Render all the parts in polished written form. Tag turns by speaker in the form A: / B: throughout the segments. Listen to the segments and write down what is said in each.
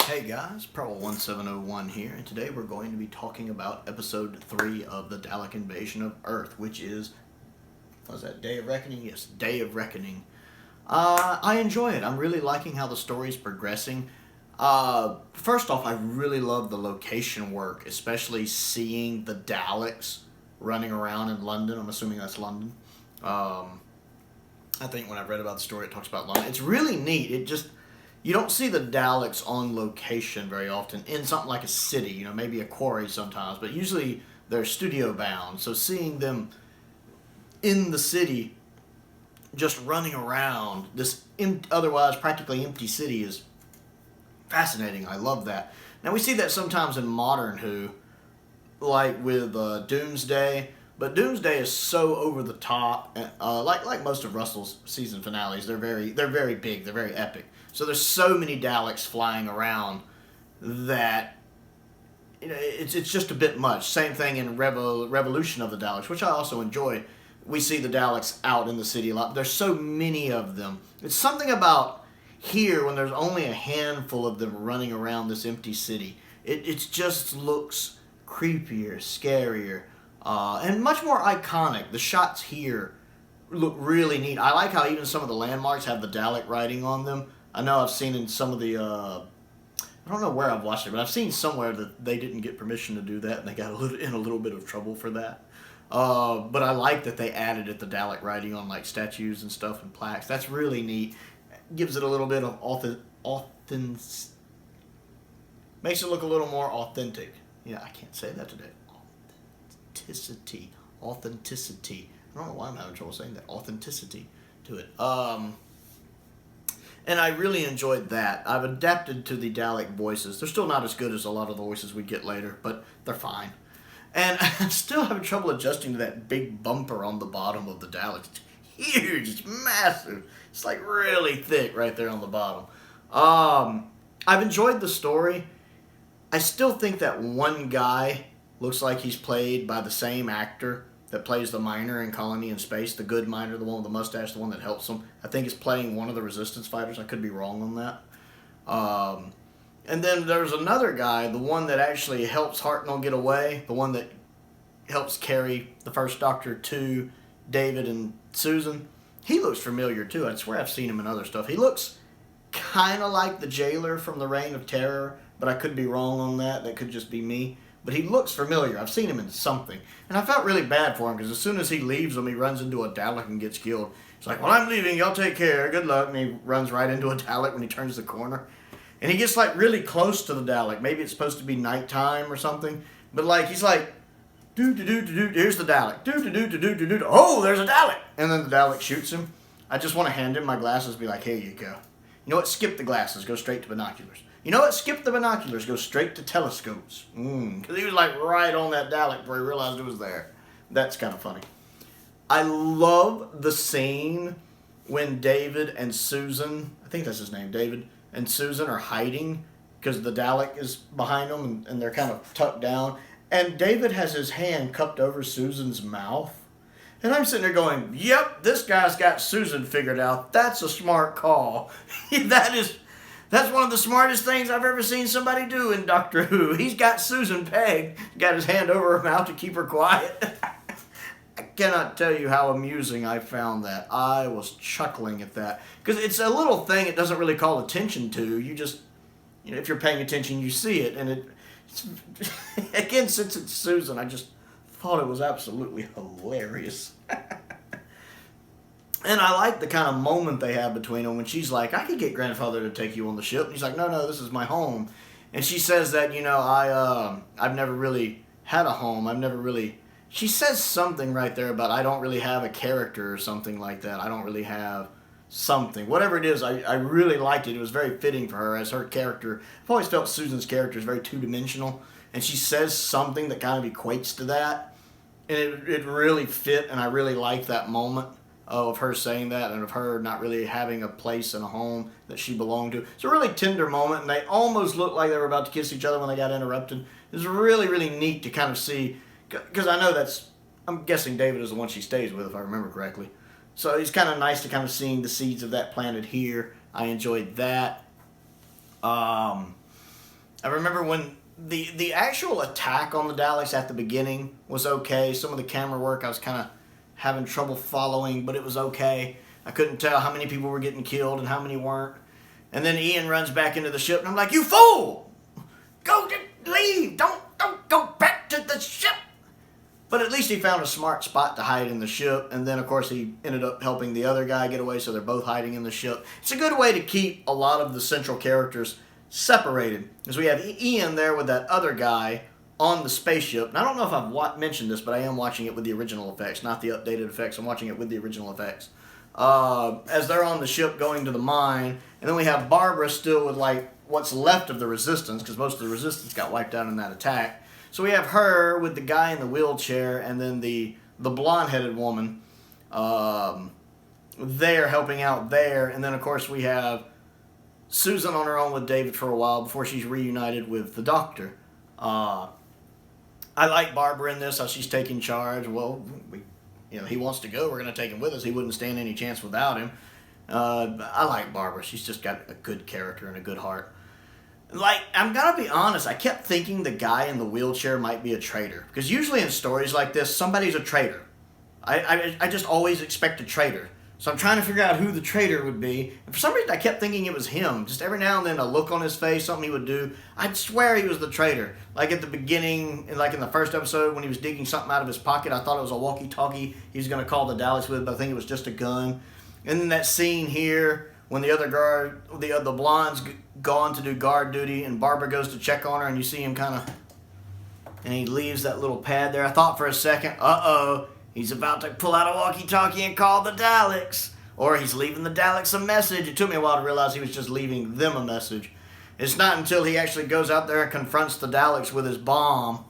A: Hey guys, Prowl 1701 here, and today we're going to be talking about episode 3 of the Dalek invasion of Earth, which is, was that Day of Reckoning? Yes, Day of Reckoning. I enjoy it. I'm really liking how the story's progressing. First off, I really love the location work, especially seeing the Daleks running around in London. I'm assuming that's London. I think when I read about the story, it talks about London. It's really neat. You don't see the Daleks on location very often in something like a city, maybe a quarry sometimes, but usually they're studio bound. So seeing them in the city just running around this otherwise practically empty city is fascinating. I love that. Now we see that sometimes in modern Who, like with Doomsday, but Doomsday is so over the top. Like most of Russell's season finales, they're very big, they're very epic. So there's so many Daleks flying around that it's just a bit much. Same thing in Revolution of the Daleks, which I also enjoy. We see the Daleks out in the city a lot. There's so many of them. It's something about here when there's only a handful of them running around this empty city. It just looks creepier, scarier, and much more iconic. The shots here look really neat. I like how even some of the landmarks have the Dalek writing on them. I know I've seen in some of the, I don't know where I've watched it, but I've seen somewhere that they didn't get permission to do that, and they got in a little bit of trouble for that. But I like that they added the Dalek writing on like statues and stuff and plaques. That's really neat. Gives it a little bit of makes it look a little more authentic. Yeah, I can't say that today. Authenticity. I don't know why I'm having trouble saying that. Authenticity to it. And I really enjoyed that. I've adapted to the Dalek voices. They're still not as good as a lot of the voices we get later, but they're fine. And I'm still having trouble adjusting to that big bumper on the bottom of the Dalek. It's huge. It's massive. It's like really thick right there on the bottom. I've enjoyed the story. I still think that one guy looks like he's played by the same actor that plays the miner in Colony in Space, the good miner, the one with the mustache, the one that helps him. I think is playing one of the Resistance fighters. I could be wrong on that. And then there's another guy, the one that actually helps Hartnell get away, the one that helps carry the First Doctor to David and Susan. He looks familiar too. I swear I've seen him in other stuff. He looks kind of like the jailer from the Reign of Terror, but I could be wrong on that. That could just be me. But he looks familiar. I've seen him in something. And I felt really bad for him because as soon as he leaves him, he runs into a Dalek and gets killed. He's like, well, I'm leaving. Y'all take care. Good luck. And he runs right into a Dalek when he turns the corner. And he gets like really close to the Dalek. Maybe it's supposed to be nighttime or something. But like, he's like, do-do-do-do-do. Here's the Dalek. Do-do-do-do-do-do. Oh, there's a Dalek. And then the Dalek shoots him. I just want to hand him my glasses and be like, here you go. You know what? Skip the glasses. Go straight to binoculars. You know what? Skip the binoculars. Go straight to telescopes. Because he was like right on that Dalek before he realized it was there. That's kind of funny. I love the scene when David and Susan, I think that's his name, David, and Susan are hiding because the Dalek is behind them and they're kind of tucked down. And David has his hand cupped over Susan's mouth. And I'm sitting there going, yep, this guy's got Susan figured out. That's a smart call. That's one of the smartest things I've ever seen somebody do in Doctor Who. He's got Susan pegged, got his hand over her mouth to keep her quiet. I cannot tell you how amusing I found that. I was chuckling at that. Because it's a little thing it doesn't really call attention to. You just, if you're paying attention, you see it. And it's again, since it's Susan, I just thought it was absolutely hilarious. And I like the kind of moment they have between them when she's like, I could get grandfather to take you on the ship. And he's like, no, this is my home. And she says that, I've never really had a home. She says something right there about I don't really have a character or something like that. I don't really have something. Whatever it is, I really liked it. It was very fitting for her as her character. I've always felt Susan's character is very two-dimensional. And she says something that kind of equates to that. And it really fit, and I really liked that moment of her saying that and of her not really having a place and a home that she belonged to. It's a really tender moment, and they almost looked like they were about to kiss each other when they got interrupted. It was really, really neat to kind of see, because I know I'm guessing David is the one she stays with, if I remember correctly. So it's kind of nice to kind of seeing the seeds of that planted here. I enjoyed that. I remember when the actual attack on the Daleks at the beginning was okay. Some of the camera work I was kind of having trouble following, but it was okay. I couldn't tell how many people were getting killed and how many weren't. And then Ian runs back into the ship, and I'm like, "You fool! Leave! Don't go back to the ship!" But at least he found a smart spot to hide in the ship, and then, of course, he ended up helping the other guy get away, so they're both hiding in the ship. It's a good way to keep a lot of the central characters separated, because we have Ian there with that other guy on the spaceship. And I don't know if I've mentioned this, but I am watching it with the original effects, not the updated effects. I'm watching it with the original effects. As they're on the ship going to the mine, and then we have Barbara still with, like, what's left of the Resistance, because most of the Resistance got wiped out in that attack. So we have her with the guy in the wheelchair, and then the blonde-headed woman there helping out there. And then, of course, we have Susan on her own with David for a while before she's reunited with the Doctor. I like Barbara in this, how she's taking charge. Well, he wants to go. We're going to take him with us. He wouldn't stand any chance without him. I like Barbara. She's just got a good character and a good heart. Like, I'm going to be honest, I kept thinking the guy in the wheelchair might be a traitor. Because usually in stories like this, somebody's a traitor. I just always expect a traitor. So I'm trying to figure out who the traitor would be. And for some reason, I kept thinking it was him. Just every now and then, a look on his face, something he would do. I'd swear he was the traitor. Like at the beginning, like in the first episode, when he was digging something out of his pocket, I thought it was a walkie-talkie he was going to call the Daleks with, but I think it was just a gun. And then that scene here, when the other guard, the blonde's gone to do guard duty, and Barbara goes to check on her, and you see him and he leaves that little pad there. I thought for a second, he's about to pull out a walkie-talkie and call the Daleks. Or he's leaving the Daleks a message. It took me a while to realize he was just leaving them a message. It's not until he actually goes out there and confronts the Daleks with his bomb.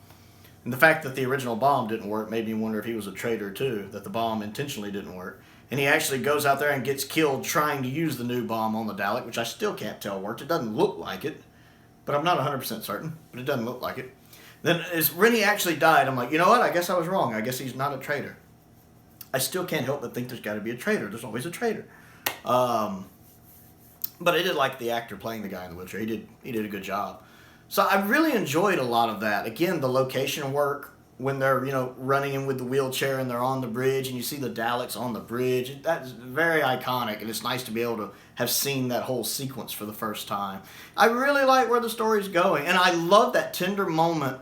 A: And the fact that the original bomb didn't work made me wonder if he was a traitor too, that the bomb intentionally didn't work. And he actually goes out there and gets killed trying to use the new bomb on the Dalek, which I still can't tell worked. It doesn't look like it, but I'm not 100% certain, but it doesn't look like it. Then when he actually died, I'm like, you know what? I guess I was wrong. I guess he's not a traitor. I still can't help but think there's got to be a traitor. There's always a traitor. But I did like the actor playing the guy in the wheelchair. He did a good job. So I really enjoyed a lot of that. Again, the location work when they're running in with the wheelchair and they're on the bridge and you see the Daleks on the bridge. That's very iconic, and it's nice to be able to have seen that whole sequence for the first time. I really like where the story's going, and I love that tender moment.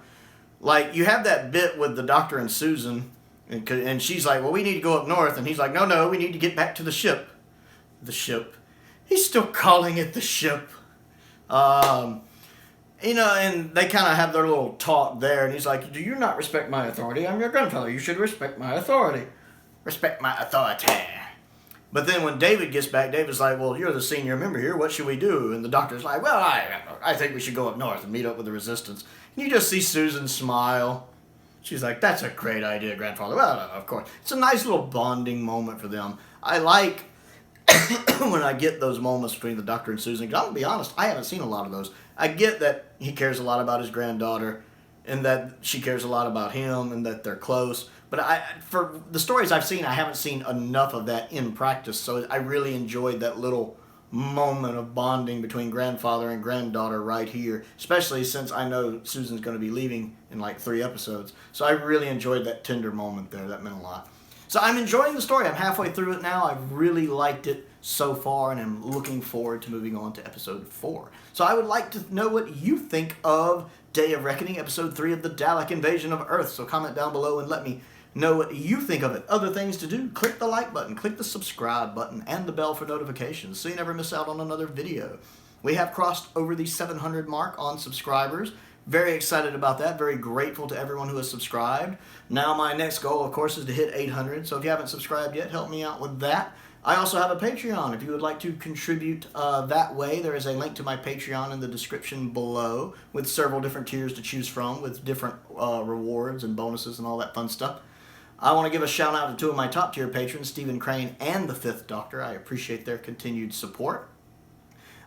A: Like, you have that bit with the Doctor and Susan, and she's like, well, we need to go up north, and he's like, no, we need to get back to the ship. The ship. He's still calling it the ship. And they kind of have their little talk there, and he's like, do you not respect my authority? I'm your grandfather. You should respect my authority. Respect my authority. But then when David gets back, David's like, well, you're the senior member here. What should we do? And the Doctor's like, well, I think we should go up north and meet up with the Resistance. And you just see Susan smile. She's like, that's a great idea, grandfather. Well, of course. It's a nice little bonding moment for them. I like when I get those moments between the Doctor and Susan. Because I'm going to be honest, I haven't seen a lot of those. I get that he cares a lot about his granddaughter and that she cares a lot about him and that they're close. But for the stories I've seen, I haven't seen enough of that in practice. So I really enjoyed that little moment of bonding between grandfather and granddaughter right here, especially since I know Susan's going to be leaving in like 3 episodes. So I really enjoyed that tender moment there. That meant a lot. So I'm enjoying the story. I'm halfway through it now. I've really liked it so far, and I'm looking forward to moving on to episode 4. So I would like to know what you think of Day of Reckoning, episode 3 of the Dalek Invasion of Earth. So comment down below and let me know what you think of it. Other things to do, click the like button, click the subscribe button, and the bell for notifications so you never miss out on another video. We have crossed over the 700 mark on subscribers. Very excited about that. Very grateful to everyone who has subscribed. Now my next goal, of course, is to hit 800. So if you haven't subscribed yet, help me out with that. I also have a Patreon. If you would like to contribute that way, there is a link to my Patreon in the description below with several different tiers to choose from with different rewards and bonuses and all that fun stuff. I want to give a shout out to 2 of my top tier patrons, Stephen Crane and the 5th Doctor. I appreciate their continued support.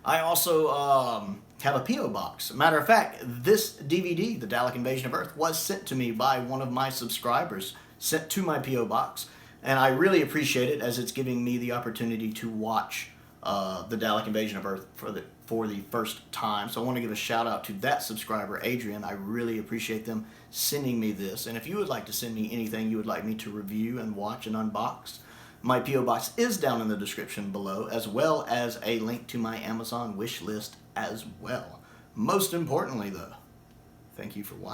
A: I also have a P.O. box. Matter of fact, this DVD, The Dalek Invasion of Earth, was sent to me by one of my subscribers, sent to my P.O. box. And I really appreciate it as it's giving me the opportunity to watch The Dalek Invasion of Earth for the for the first time. So I want to give a shout out to that subscriber, Adrian. I really appreciate them sending me this. And if you would like to send me anything you would like me to review and watch and unbox, my P.O. Box is down in the description below, as well as a link to my Amazon wish list as well. Most importantly though, thank you for watching.